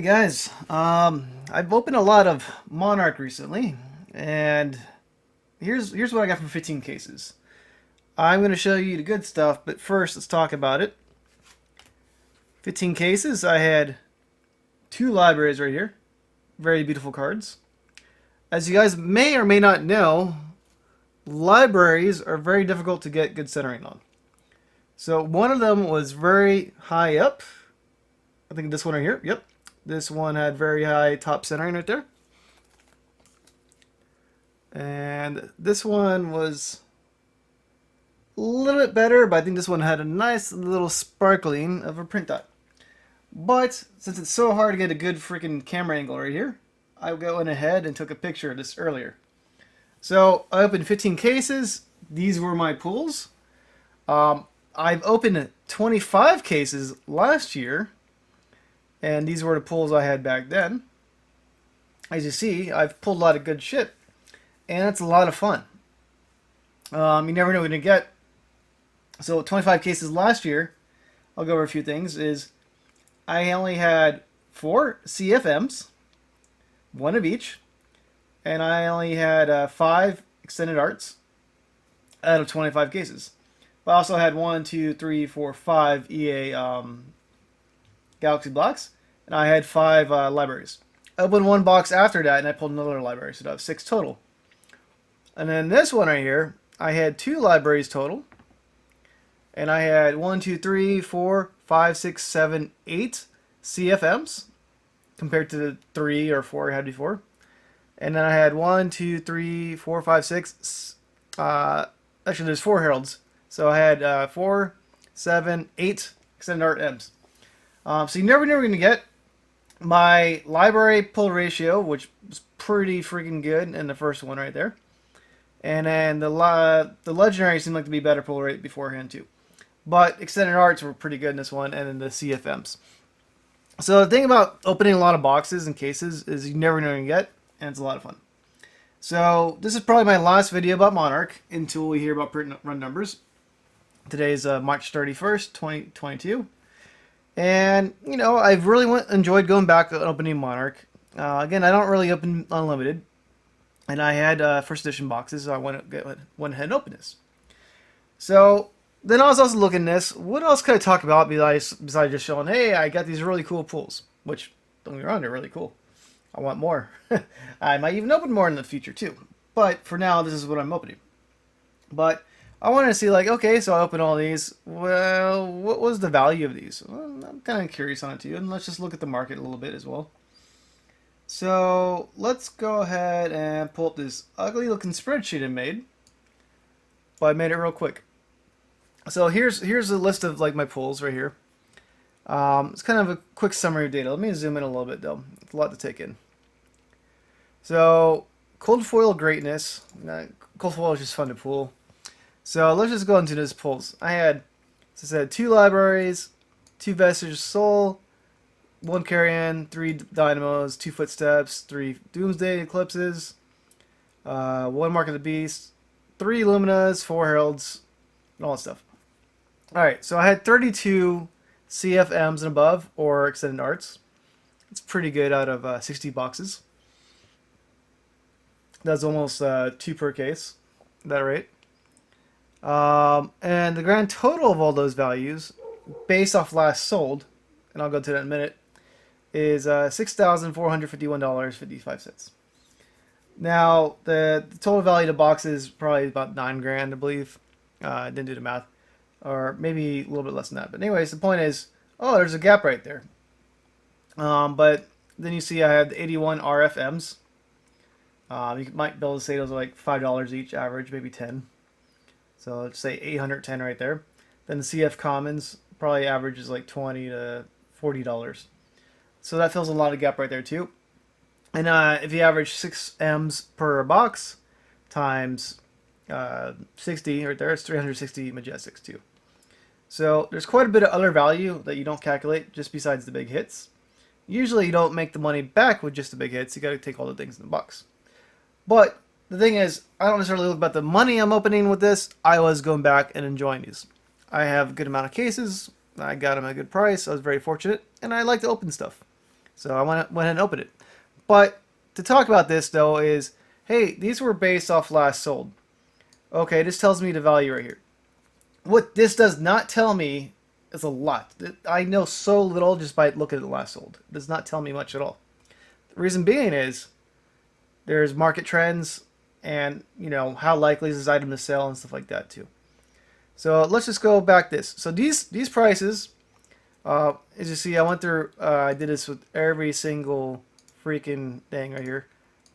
Hey guys, I've opened a lot of Monarch recently, and here's what I got from 15 cases. I'm going to show you the good stuff, but first let's talk about it. 15 cases, I had two libraries right here. Very beautiful cards. As you guys may or may not know, libraries are very difficult to get good centering on. So one of them was very high up. I think this one right here. Yep. This one had very high top centering right there. And this one was a little bit better, but I think this one had a nice little sparkling of a print dot. But since it's so hard to get a good freaking camera angle right here, I went ahead and took a picture of this earlier. So I opened 15 cases. These were my pools. I've opened 25 cases last year, and these were the pulls I had back then. As you see, I've pulled a lot of good shit, and it's a lot of fun. You never know what you're going to get. So 25 cases last year, I'll go over a few things, is I only had 4 CFMs, one of each, and I only had 5 extended arts out of 25 cases. But I also had 1, 2, 3, 4, 5 EA Galaxy blocks, and I had 5 libraries. I opened one box after that, and I pulled another library, so I have 6 total. And then this one right here, I had 2 libraries total, and I had 1, 2, 3, 4, 5, 6, 7, 8 CFMs compared to the 3 or 4 I had before. And then I had 1, 2, 3, 4, 5, 6. Actually, there's 4 heralds. So I had 4, 7, 8 extended art M's. So you never going to get my library pull ratio, which was pretty freaking good in the first one right there. And then the legendary seemed like to be better pull rate beforehand too. But extended arts were pretty good in this one, and then the CFMs. So the thing about opening a lot of boxes and cases is you never know what you get, and it's a lot of fun. So this is probably my last video about Monarch until we hear about print run numbers. Today's March 31st, 2022. And, you know, I've really enjoyed going back and opening Monarch. Again, I don't really open Unlimited. And I had first edition boxes, so I went ahead and opened this. So then I was also looking at this. What else could I talk about besides just showing, hey, I got these really cool pools? Which, don't get me wrong, they're really cool. I want more. I might even open more in the future, too. But for now, this is what I'm opening. But I wanted to see, like, okay, so I opened all these. Well, what was the value of these? Well, I'm kind of curious on it, too. And let's just look at the market a little bit as well. So let's go ahead and pull up this ugly looking spreadsheet I made. But I made it real quick. So here's a list of like my pulls right here. It's kind of a quick summary of data. Let me zoom in a little bit though. It's a lot to take in. So cold foil greatness. Cold foil is just fun to pull. So let's just go into this pulls. I had, as I said, 2 libraries, 2 vestige soul, 1 carrion, 3 dynamos, 2 footsteps, 3 doomsday eclipses, 1 mark of the beast, 3 luminas, 4 heralds, and all that stuff. Alright, so I had 32 CFMs and above, or extended arts. It's pretty good out of 60 boxes. That's almost 2 per case, at that rate. And the grand total of all those values, based off last sold, and I'll go to that in a minute, is $6,451.55. Now, the total value of the box is probably about $9,000, I believe. I didn't do the math. Or maybe a little bit less than that. But anyways, the point is, oh, there's a gap right there. But then you see I had 81 RFMs. You might be able to say those are like $5 each average, maybe 10. So let's say 810 right there. Then the CF Commons probably averages like $20 to $40. So that fills a lot of gap right there too. And if you average 6 M's per box times 60 right there, it's 360 Majestics too. So there's quite a bit of other value that you don't calculate just besides the big hits. Usually you don't make the money back with just the big hits. You got to take all the things in the box. But the thing is, I don't necessarily look about the money I'm opening with this. I was going back and enjoying these. I have a good amount of cases. I got them at a good price. I was very fortunate, and I like to open stuff. So I went ahead and opened it. But to talk about this though is, hey, these were based off last sold. Okay, this tells me the value right here. What this does not tell me is a lot. I know so little just by looking at the last sold. It does not tell me much at all. The reason being is there's market trends and how likely is this item to sell and stuff like that too. So let's just go back this. So these prices, as you see, I went through. I did this with every single freaking thing right here.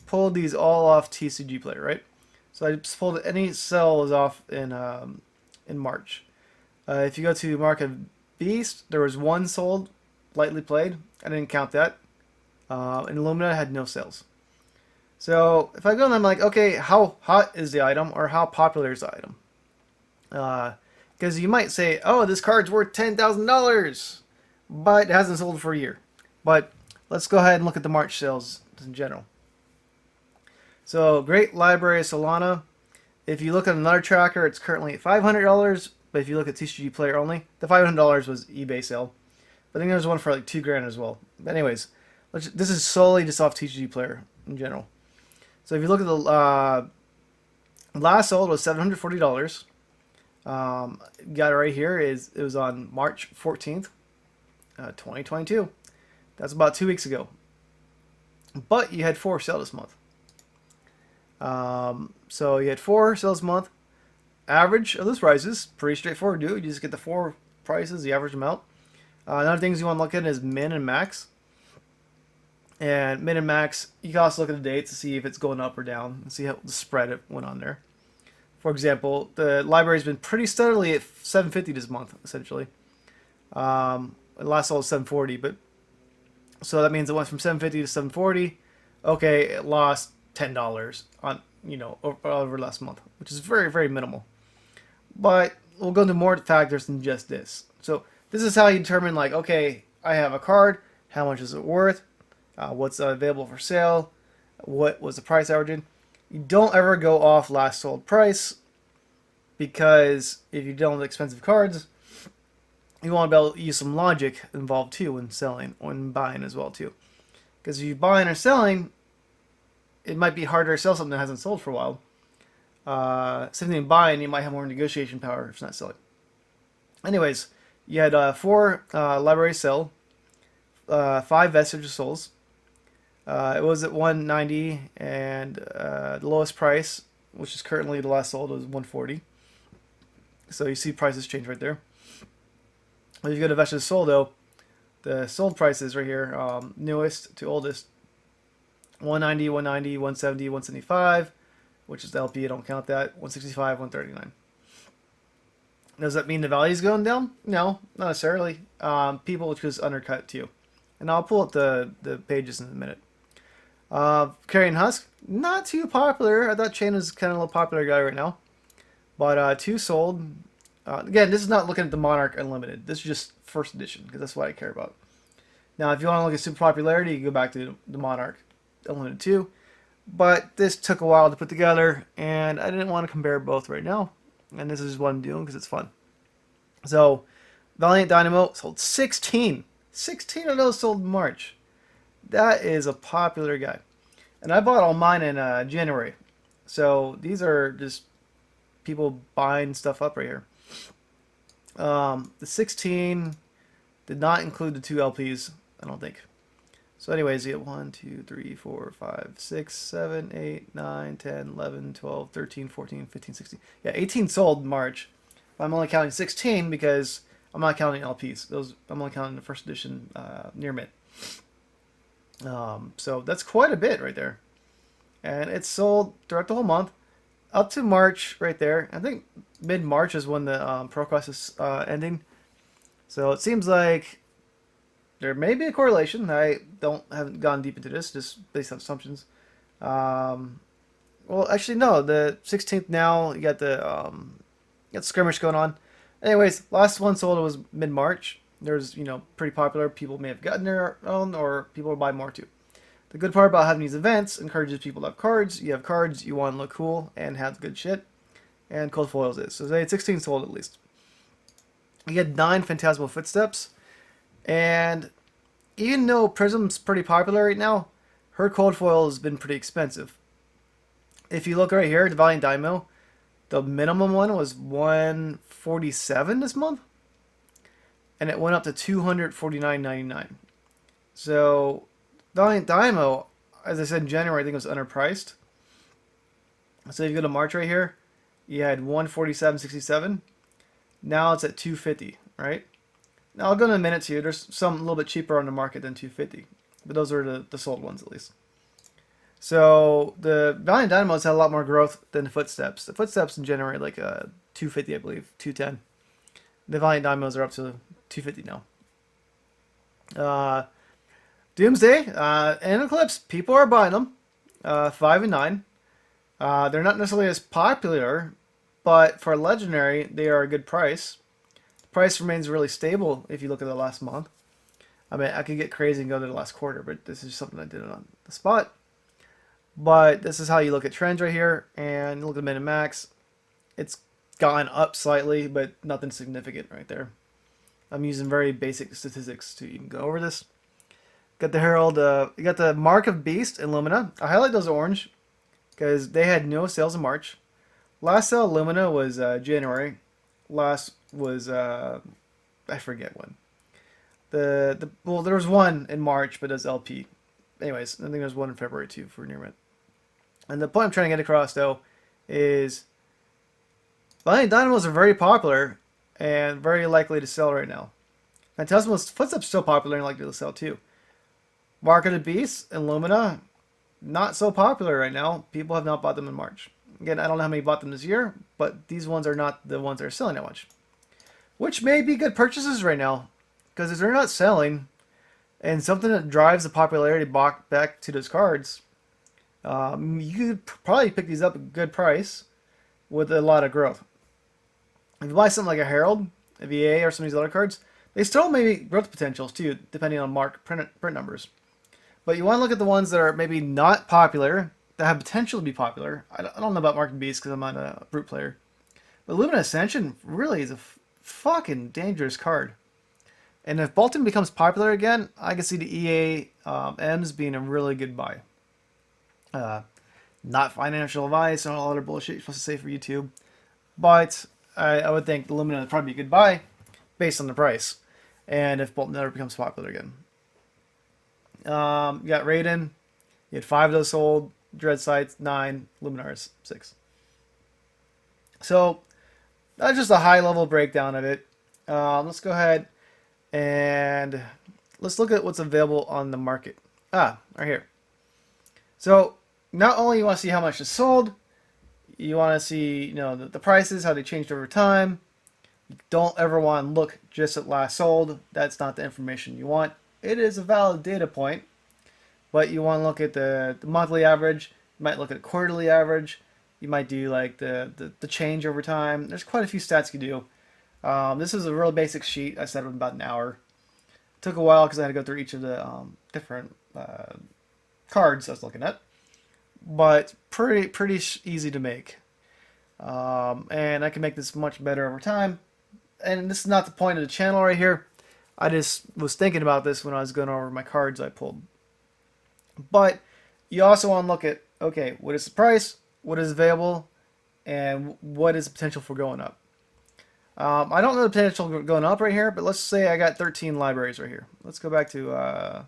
Pulled these all off TCG Player, right? So I just pulled any sales off in March. If you go to Market Beast, there was one sold, lightly played. I didn't count that. And Illumina had no sales. So if I go and I'm like, okay, how hot is the item or how popular is the item? Because you might say, oh, this card's worth $10,000, but it hasn't sold for a year. But let's go ahead and look at the March sales in general. So Great Library of Solana. If you look at another tracker, it's currently at $500. But if you look at TCG Player only, the $500 was eBay sale. But I think there's one for like $2,000 as well. But anyways, this is solely just off TCG Player in general. So if you look at the last sold was $740. Got it right here. It was on March 14th, 2022. That's about 2 weeks ago. But you had 4 sales this month. So you had 4 sales this month. Average of those prices, pretty straightforward, dude. You just get the 4 prices, the average amount. Another things you want to look at is min and max. And min and max, you can also look at the dates to see if it's going up or down and see how the spread it went on there. For example, the library's been pretty steadily at 750 this month, essentially. Last sold was 740, but so that means it went from 750 to 740. Okay, it lost $10 on over last month, which is very, very minimal. But we'll go into more factors than just this. So this is how you determine, like, okay, I have a card. How much is it worth? What's available for sale? What was the price averaging? You don't ever go off last sold price, because if you don't have expensive cards, you want to be able to use some logic involved too when selling, when buying as well too. Because if you're buying or selling, it might be harder to sell something that hasn't sold for a while. Same thing in buying, you might have more negotiation power if it's not selling. Anyways, you had 4 library sell, 5 vestige souls. It was at 190, and the lowest price, which is currently the last sold, was 140. So you see prices change right there. If you go to vestige sold though, the sold prices right here, newest to oldest, 190, 190, 170, 175, which is the LP, I don't count that, 165, 139. Does that mean the value is going down? No, not necessarily. People just undercut too. And I'll pull up the pages in a minute. Carrion Husk, not too popular. I thought Chain was kind of a popular guy right now. But 2 sold. Again, this is not looking at the Monarch Unlimited. This is just first edition, because that's what I care about. Now, if you want to look at super popularity, you go back to the Monarch Unlimited 2. But this took a while to put together, and I didn't want to compare both right now. And this is what I'm doing because it's fun. So, Valiant Dynamo sold 16. 16 of those sold in March. That is a popular guy. And I bought all mine in January. So, these are just people buying stuff up right here. The 16 did not include the 2 LPs, I don't think. So anyways, you get 1, 2, 3, 4, 5, 6, 7, 8, 9, 10, 11, 12, 13, 14, 15, 16. Yeah, 18 sold in March. But I'm only counting 16 because I'm not counting LPs. I'm only counting the first edition near mint. So that's quite a bit right there. And it's sold throughout the whole month. Up to March right there. I think mid-March is when the ProQuest is ending. So it seems like there may be a correlation. I haven't gone deep into this, just based on assumptions. Well, actually, no. The 16th now, you got the skirmish going on. Anyways, last one sold was mid-March. There's, pretty popular. People may have gotten their own, or people will buy more too. The good part about having these events encourages people to have cards. You have cards, you want to look cool and have good shit. And Cold Foils is. So they had 16 sold at least. You had 9 Phantasmal Footsteps. And even though Prism's pretty popular right now, her cold foil has been pretty expensive. If you look right here, the Valiant Daimo, the minimum one was 147 this month, and it went up to 249.99. So Valiant Daimo, as I said in January, I think it was underpriced. So if you go to March right here, you had 147.67. Now it's at 250, right? Now I'll go in a minute to you. There's some a little bit cheaper on the market than 250, but those are the sold ones at least. So the Valiant Dynamos had a lot more growth than the Footsteps. The Footsteps in January like 250, I believe, 210. The Valiant Dynamos are up to 250 now. Doomsday and Eclipse, people are buying them. 5 and 9. They're not necessarily as popular, but for Legendary, they are a good price. The price remains really stable if you look at the last month. I mean, I could get crazy and go to the last quarter, but this is something I did on the spot. But this is how you look at trends right here, and look at min and max. It's gone up slightly, but nothing significant right there. I'm using very basic statistics to even go over this. Got the Herald, you got the Mark of Beast and Lumina. I highlight those orange because they had no sales in March. Last sale Lumina was January. Last was I forget when. Well, there was one in March, but it was LP. Anyways, I think there's one in February too for near mint. And the point I'm trying to get across though is Valiant Dynamos are very popular and very likely to sell right now. Phantasmal's Footsteps still popular and likely to sell too. Mark of the Beast and Lumina, not so popular right now. People have not bought them in March. Again, I don't know how many bought them this year, but these ones are not the ones that are selling that much. Which may be good purchases right now, because if they're not selling, and something that drives the popularity back to those cards, you could probably pick these up at a good price with a lot of growth. If you buy something like a Herald, a VA, or some of these other cards, they still may be growth potentials too, depending on mark print numbers. But you want to look at the ones that are maybe not popular, that have potential to be popular. I don't know about Mark and Beast because I'm not a brute player. But Lumina Ascension really is a fucking dangerous card. And if Bolton becomes popular again, I can see the EA M's being a really good buy. Not financial advice and all other bullshit you're supposed to say for YouTube. But I would think the Lumina would probably be a good buy based on the price. And if Bolton never becomes popular again. You got Raiden. You had 5 of those sold. Dread Sights, 9. Luminars, 6. So, that's just a high-level breakdown of it. Let's go ahead and let's look at what's available on the market. Right here. So, not only you want to see how much is sold, you want to see, the prices, how they changed over time. You don't ever want to look just at last sold. That's not the information you want. It is a valid data point, but you want to look at the monthly average. You might look at a quarterly average. You might do like the change over time. There's quite a few stats you do. This is a real basic sheet. I said it was about an hour. It took a while because I had to go through each of the different cards I was looking at, but pretty easy to make. And I can make this much better over time. And this is not the point of the channel right here. I just was thinking about this when I was going over my cards I pulled. But you also want to look at, okay, what is the price, what is available, and what is the potential for going up. I don't know the potential going up right here, but let's say I got 13 libraries right here. Let's go back to the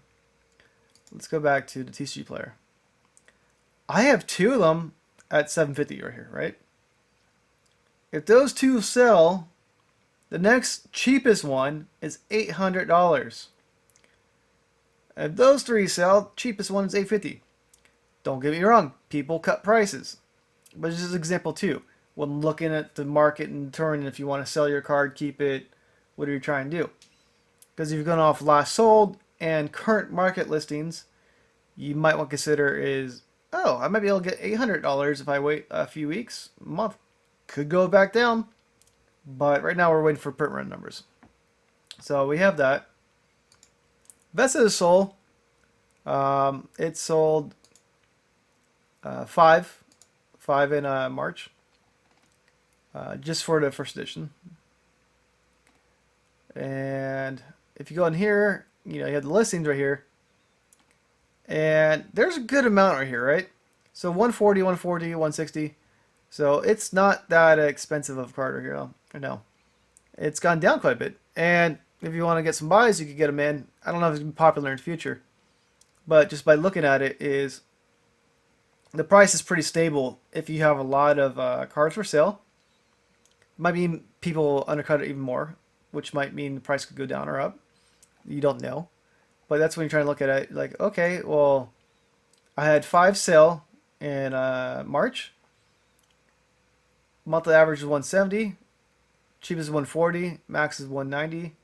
TCG player. I have 2 of them at 750 right here, right? If those 2 sell, the next cheapest one is $800. If those 3 sell, cheapest one is $850. Don't get me wrong, people cut prices. But this is an example too. When looking at the market and determining if you want to sell your card, keep it, what are you trying to do? Because if you're going off last sold and current market listings, you might want to consider is, I might be able to get $800 if I wait a few weeks, a month. Could go back down. But right now we're waiting for print run numbers. So we have that. Vested Soul. It sold 5 in March. Just for the first edition. And if you go in here, you have the listings right here, and there's a good amount right here, right? So 140, 140, 160. So it's not that expensive of a card right here. I know it's gone down quite a bit, and if you want to get some buys, you could get them in. I don't know if it's gonna be popular in the future, but just by looking at it, is the price is pretty stable if you have a lot of cards for sale. Might mean people undercut it even more, which might mean the price could go down or up. You don't know. But that's when you're trying to look at it like, okay, well, I had 5 sale in March. Monthly average is 170. Cheapest is 140. Max is 190.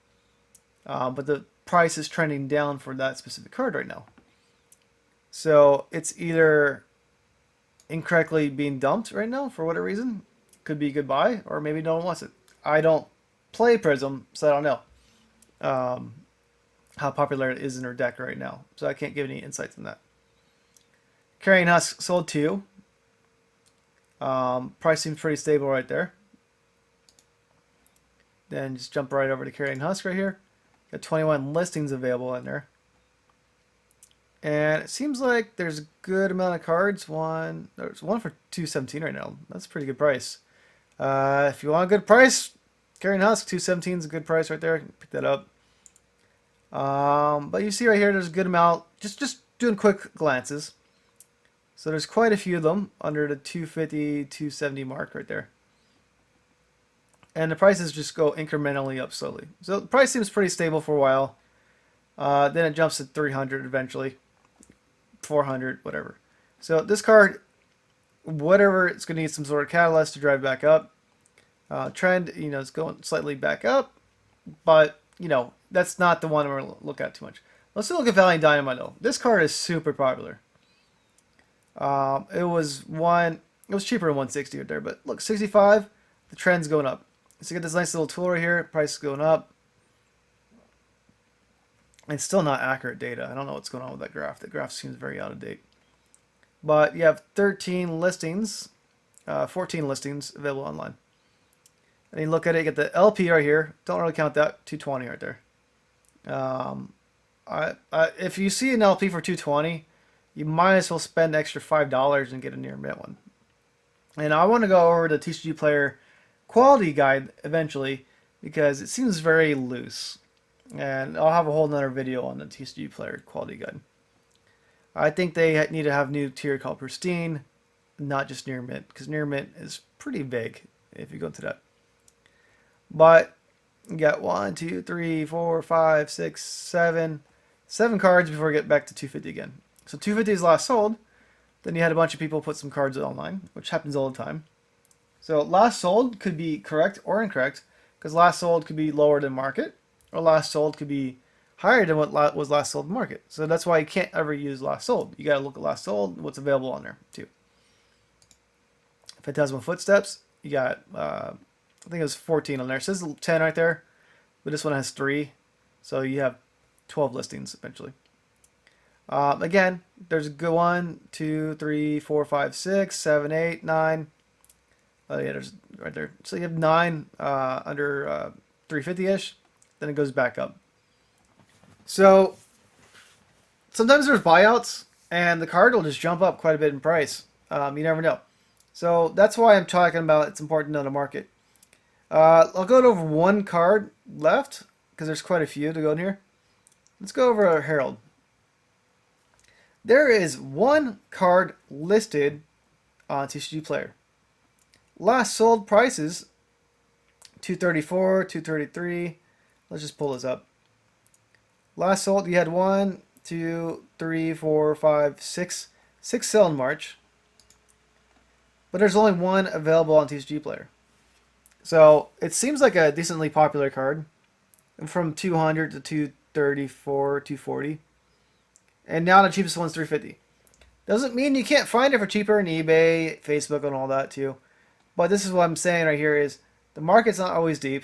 But the price is trending down for that specific card right now. So it's either incorrectly being dumped right now for whatever reason. Could be a good buy, or maybe no one wants it. I don't play Prism, so I don't know how popular it is in her deck right now. So I can't give any insights on that. Carrying Husk sold 2. Price seems pretty stable right there. Then just jump right over to Carrying Husk right here. Got 21 listings available in there. And it seems like there's a good amount of cards. There's one for 217 right now. That's a pretty good price. If you want a good price, Carrying Husk 217 is a good price right there. Pick that up. But you see right here, there's a good amount. Just doing quick glances. So there's quite a few of them under the 250, 270 mark right there. And the prices just go incrementally up slowly. So the price seems pretty stable for a while. Then it jumps to 300 eventually. 400, whatever. So this card, whatever, it's going to need some sort of catalyst to drive back up. Trend, it's going slightly back up. But, that's not the one we're going to look at too much. Let's look at Valiant Dynamite though. This card is super popular. It was cheaper than 160 right there, but look, 65, the trend's going up. So you get this nice little tool right here, price is going up. It's still not accurate data. I don't know what's going on with that graph. The graph seems very out of date. But you have 13 listings, 14 listings available online. And you look at it, you get the LP right here. Don't really count that, 220 right there. If you see an LP for 220, you might as well spend extra $5 and get a near mint one. And I want to go over the TCG Player quality guide eventually because it seems very loose. And I'll have a whole nother video on the TCG Player quality guide. I think they need to have new tier called Pristine, not just near mint, because near mint is pretty vague if you go into that. But you got 1, 2, 3, 4, 5, 6, 7 cards before we get back to 250 again. So 250 is last sold. Then you had a bunch of people put some cards online, which happens all the time. So last sold could be correct or incorrect, because last sold could be lower than market, or last sold could be higher than what was last sold in market. So that's why you can't ever use last sold. You got to look at last sold and what's available on there too. Phantasmal Footsteps, you got I think it was 14 on there. It says 10 right there, but this one has 3, so you have 12 listings eventually. Again, there's a good 1, 2, 3, 4, 5, 6, 7, 8, 9. Oh yeah, there's right there. So you have 9 under 350-ish. Then it goes back up. So sometimes there's buyouts, and the card will just jump up quite a bit in price. You never know. So that's why I'm talking about it's important to know the market. I'll go over one card left, because there's quite a few to go in here. Let's go over our Herald. There is one card listed on TCG Player. Last sold prices, 234, 233. Let's just pull this up. Last sold, you had 1, 2, 3, 4, 5, 6 sell in March. But there's only one available on TCG Player. So it seems like a decently popular card. From 200 to 234, 240. And now the cheapest one's 350. Doesn't mean you can't find it for cheaper on eBay, Facebook, and all that too. But this is what I'm saying right here is the market's not always deep.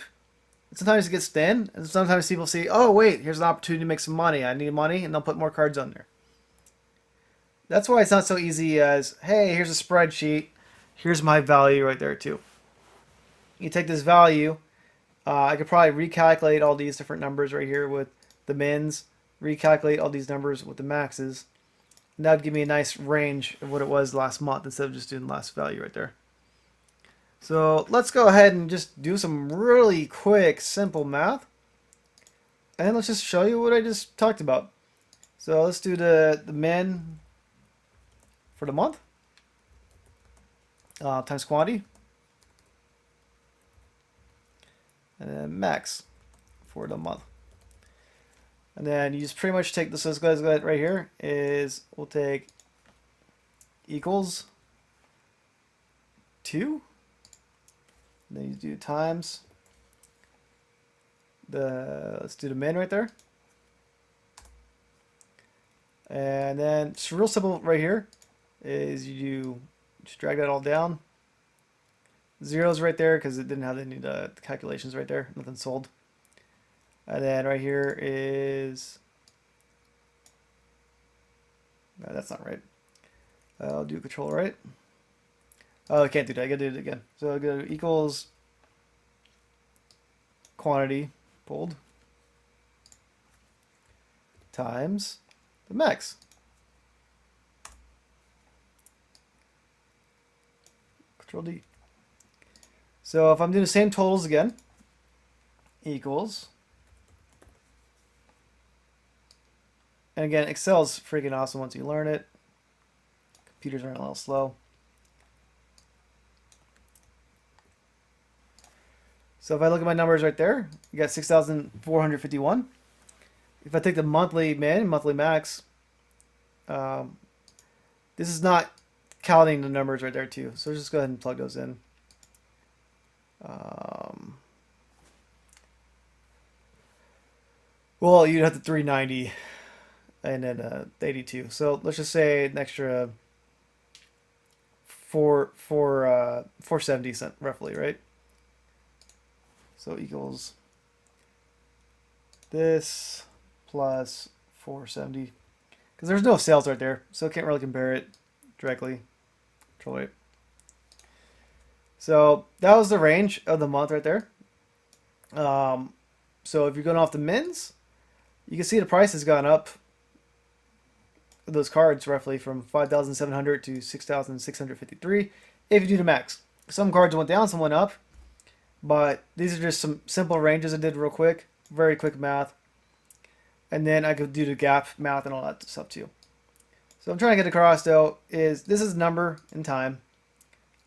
Sometimes it gets thin, and sometimes people see, oh wait, here's an opportunity to make some money. I need money, and they'll put more cards on there. That's why it's not so easy as, hey, here's a spreadsheet. Here's my value right there too. You take this value. I could probably recalculate all these different numbers right here with the mins, recalculate all these numbers with the maxes. And that would give me a nice range of what it was last month instead of just doing the last value right there. So let's go ahead and just do some really quick, simple math. And let's just show you what I just talked about. So let's do the min for the month times quantity. And then max for the month. And then you just pretty much take this. Let's go ahead right here. We'll take equals 2. And then you do times let's do the min right there. And then it's real simple right here is you just drag that all down. Zeros right there because it didn't have any calculations right there. Nothing sold. And then right here is no, that's not right. I'll do control right. Oh, I can't do that. I gotta do it again. So I'll go equals quantity pulled times the max. Control D. So if I'm doing the same totals again, equals. And again, Excel's freaking awesome once you learn it. Computers are a little slow. So if I look at my numbers right there, you got 6,451. If I take the monthly min, monthly max, this is not counting the numbers right there too. So just go ahead and plug those in. Well, you'd have the 390 and then 82. So let's just say an extra 470 cent roughly, right? So equals this plus 470. Because there's no sales right there, so I can't really compare it directly. Control it. So that was the range of the month right there. So if you're going off the mins, you can see the price has gone up. Those cards roughly from 5,700 to 6,653 if you do the max. Some cards went down, some went up. But these are just some simple ranges I did real quick. Very quick math. And then I could do the gap math and all that stuff too. So I'm trying to get across though is this is number and time.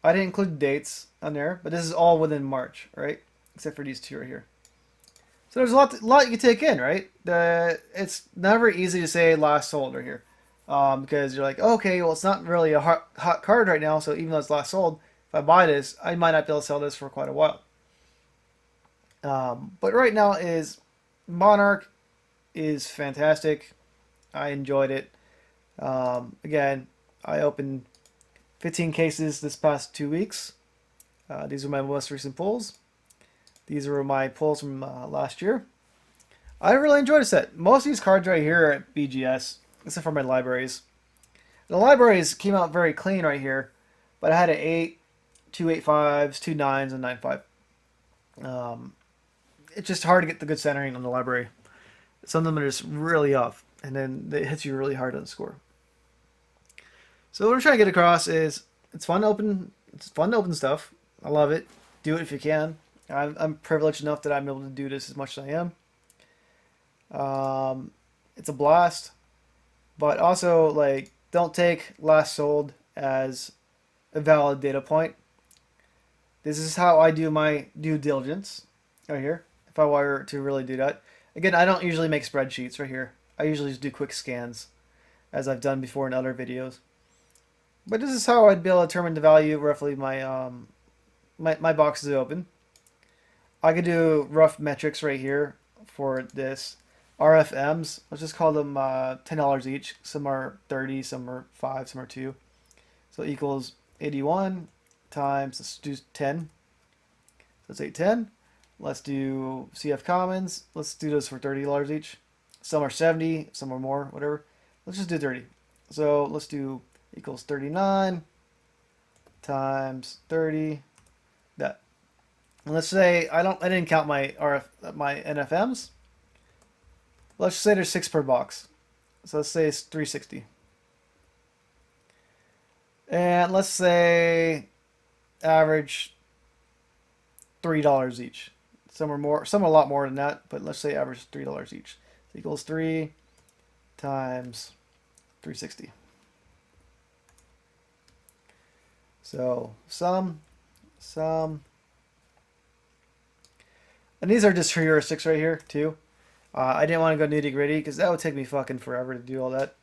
I didn't include dates on there, but this is all within March, right? Except for these two right here. So there's a lot you can take in, right? It's never easy to say last sold right here. Because you're like, okay, well, it's not really a hot card right now, so even though it's last sold, if I buy this, I might not be able to sell this for quite a while. But right now Monarch is fantastic. I enjoyed it. Again, I opened 15 cases this past 2 weeks. These are my most recent pulls. These were my pulls from last year. I really enjoyed the set. Most of these cards right here are at BGS, except for my libraries. The libraries came out very clean right here, but I had an 8, 2 8-5s, 2 9s, and 9-5. It's just hard to get the good centering on the library. Some of them are just really off, and then it hits you really hard on the score. So what I'm trying to get across is it's fun to open. It's fun to open stuff. I love it. Do it if you can. I'm privileged enough that I'm able to do this as much as I am. It's a blast, but also like don't take last sold as a valid data point. This is how I do my due diligence right here. If I were to really do that, again, I don't usually make spreadsheets right here. I usually just do quick scans, as I've done before in other videos. But this is how I'd be able to determine the value of roughly my my boxes open. I could do rough metrics right here for this. RFMs, let's just call them $10 each. Some are 30, some are 5, some are 2. So equals 81 times, let's do 10. So let's say 10. Let's do CF Commons. Let's do those for $30 each. Some are 70, some are more, whatever. Let's just do 30. So let's do equals 39 times 30. That. And let's say I didn't count my NFMs. Let's just say there's 6 per box. So let's say it's 360. And let's say average $3 each. Some are more, some are a lot more than that, but let's say average $3 each. So equals 3 times 360. So sum. And these are just heuristics right here too. I didn't want to go nitty gritty because that would take me fucking forever to do all that.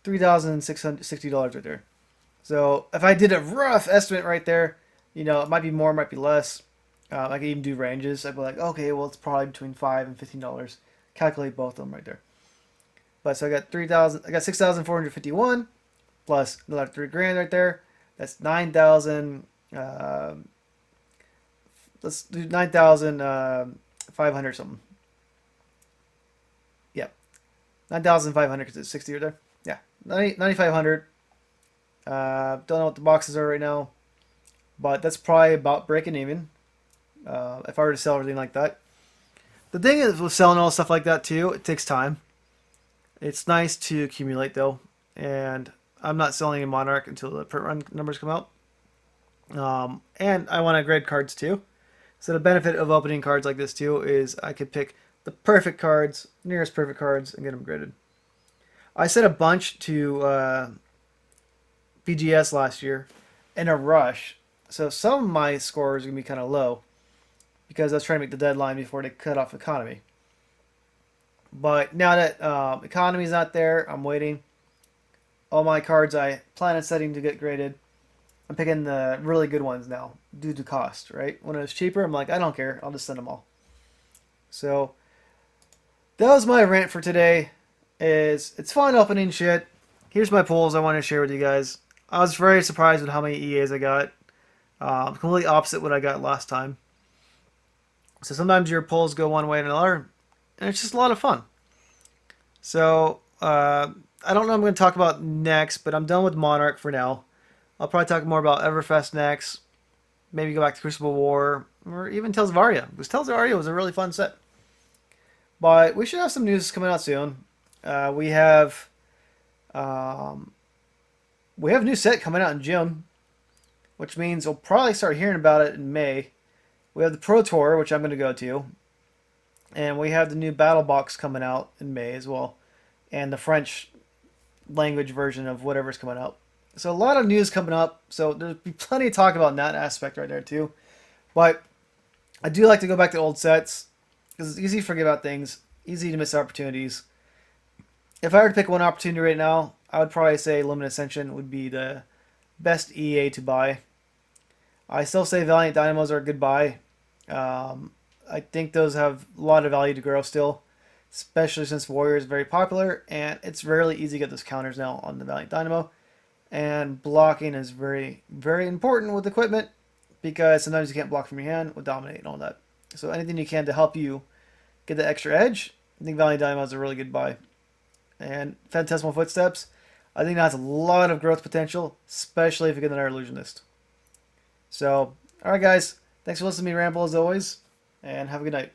$3,660 right there. So if I did a rough estimate right there, you know, it might be more, it might be less. I could even do ranges. I'd be like, okay, well, it's probably between $5 and $15. Calculate both of them right there. But so I got 3,000. I got 6,451 plus another $3,000 right there. That's 9,000. Let's do 9,500 something. Yeah, 9,500 because it's 60 right there. Yeah, 9,500. Don't know what the boxes are right now, but that's probably about breaking even. If I were to sell everything like that. The thing is with selling all stuff like that too, it takes time. It's nice to accumulate though, and I'm not selling a Monarch until the print run numbers come out. And I want to grade cards too. So the benefit of opening cards like this too is I could pick the perfect cards, nearest perfect cards, and get them graded. I set a bunch to BGS last year in a rush, so some of my scores are gonna be kind of low because I was trying to make the deadline before they cut off economy. But now that economy's not there, I'm waiting. All my cards I plan on setting to get graded. I'm picking the really good ones now due to cost, right? When it was cheaper, I'm like, I don't care. I'll just send them all. So that was my rant for today. It's fun opening shit. Here's my polls I want to share with you guys. I was very surprised with how many EAs I got. Completely opposite what I got last time. So sometimes your polls go one way and another, and it's just a lot of fun. So I don't know what I'm going to talk about next, but I'm done with Monarch for now. I'll probably talk more about Everfest next. Maybe go back to Crucible War, or even Tales of Aria, because Tales of Aria was a really fun set. But we should have some news coming out soon. We have a new set coming out in June, which means we'll probably start hearing about it in May. We have the Pro Tour, which I'm going to go to, and we have the new Battle Box coming out in May as well, and the French language version of whatever's coming out. So a lot of news coming up. So there'll be plenty to talk about in that aspect right there too. But I do like to go back to old sets because it's easy to forget about things, easy to miss opportunities. If I were to pick one opportunity right now, I would probably say Limited Ascension would be the best EA to buy. I still say Valiant Dynamos are a good buy. I think those have a lot of value to grow still, especially since Warrior is very popular and it's rarely easy to get those counters now on the Valiant Dynamo. And blocking is very, very important with equipment because sometimes you can't block from your hand with Dominate and all that. So anything you can to help you get the extra edge, I think Valiant Dynamo is a really good buy. And Phantasmal Footsteps, I think that has a lot of growth potential, especially if you get another Illusionist. So, alright guys, thanks for listening to me ramble as always, and have a good night.